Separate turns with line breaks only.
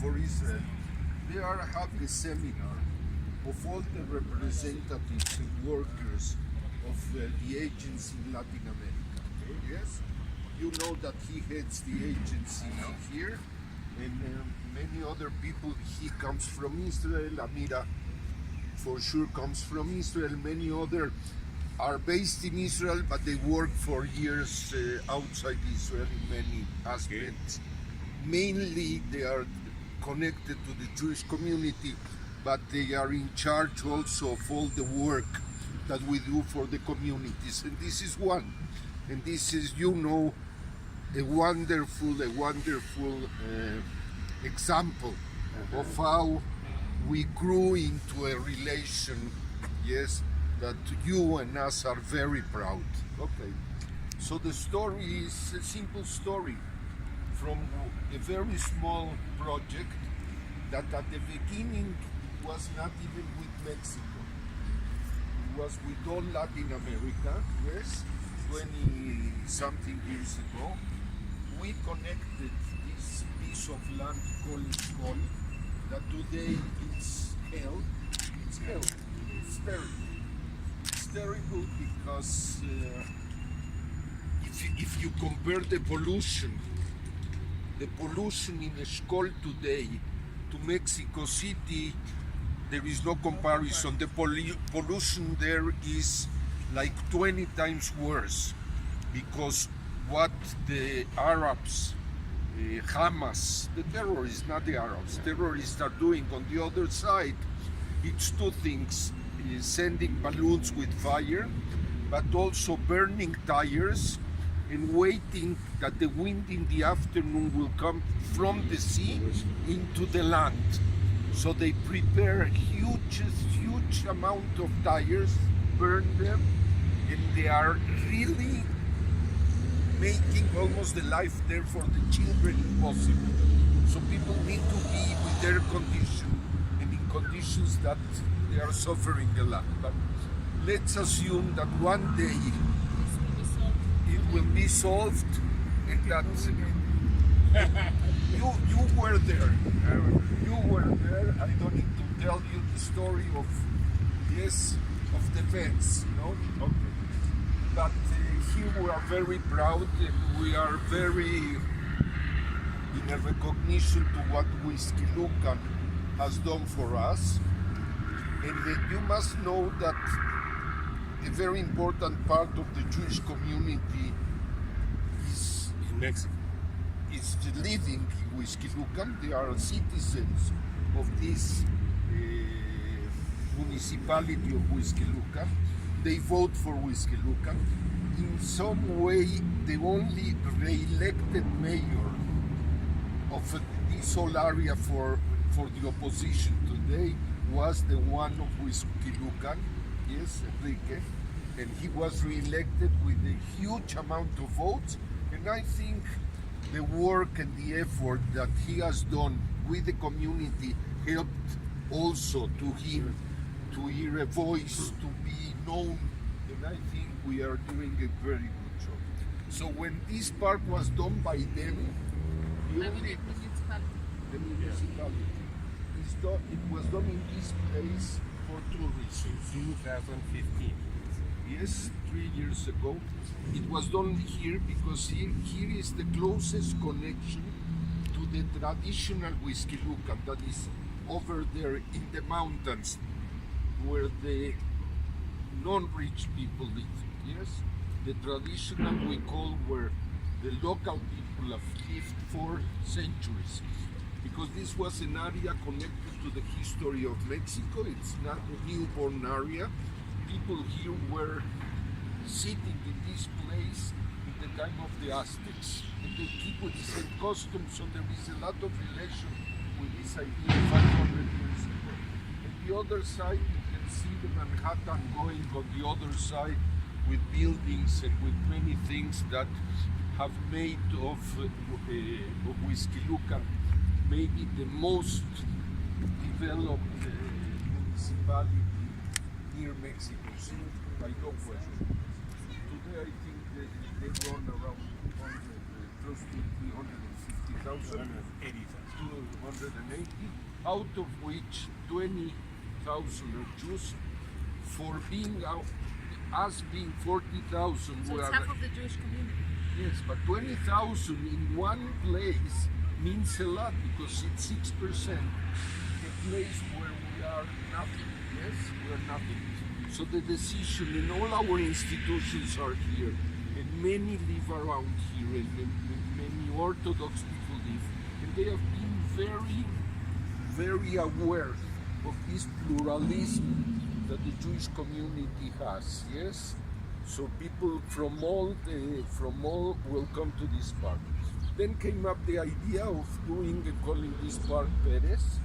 for Israel, they are having a seminar of all the representatives and workers of the agency in Latin America. Yes, you know that he heads the agency here, and many other people. He comes from Israel. Amira, for sure, comes from Israel. Many other are based in Israel, but they work for years outside Israel in many aspects. Mainly, they are connected to the Jewish community, but they are in charge also of all the work that we do for the communities. And this is one. And this is, you know, a wonderful example of how we grew into a relation, yes, that you and us are very proud. Okay, so the story is a simple story from a very small project that at the beginning was not even with Mexico. It was with all Latin America, yes, 20-something years ago. We connected this piece of land called Eshkol, that today it's hell. It's hell. It's terrible. It's terrible because if you compare the pollution in Eshkol today to Mexico City, there is no comparison. The pollution there is like 20 times worse, because what the Arabs, Hamas, the terrorists, not the Arabs, terrorists are doing on the other side, it's two things: sending balloons with fire, but also burning tires and waiting that the wind in the afternoon will come from the sea into the land. So they prepare huge amount of tires, burn them, and they are really making almost the life there for the children impossible. So people need to be with their condition, and in conditions that they are suffering a lot. But let's assume that one day it will be solved, and that you were there. You were there. I don't need to tell you the story of the fence, no? Okay. But here we are very proud, and we are very in a recognition to what Huixquilucan has done for us. And you must know that a very important part of the Jewish community is
in Mexico.
Is living in Huixquilucan. They are citizens of this municipality of Huixquilucan. They vote for Huixquilucan. In some way, the only re-elected mayor of this whole area for the opposition today was the one of Huixquilucan, yes, Enrique, and he was re-elected with a huge amount of votes. And I think the work and the effort that he has done with the community helped also to him to hear a voice, to be known, and I think we are doing a very good job. So when this park was done by them, the municipality, it was done in this place for two reasons.
2015.
Yes, 3 years ago. It was done here because here is the closest connection to the traditional Huixquilucan, that is over there in the mountains where the non-rich people live. Yes, the traditional we call where the local people have lived for centuries, because this was an area connected to the history of Mexico. It's not a newborn area. People here were sitting in this place in the time of the Aztecs, and they keep with the same customs, so there is a lot of relation with this idea 500 years ago. And the other side, you can see the Manhattan going on the other side with buildings and with many things that have made of Huixquilucan maybe the most developed municipality near Mexico City, by no question. Today I think they run around 200, close to 350,000.
280,000.
180, out of which 20,000 are Jews. For being us being 40,000,
So it's half of the Jewish community.
yes, but 20,000 in one place means a lot because it's 6%. A place where we are nothing. Yes, we are nothing. So the decision, and all our institutions are here, and many live around here, and many Orthodox people live, and they have been very, very aware of this pluralism that the Jewish community has. Yes, so people from all will come to this park. Then came up the idea of doing and calling this park Perez,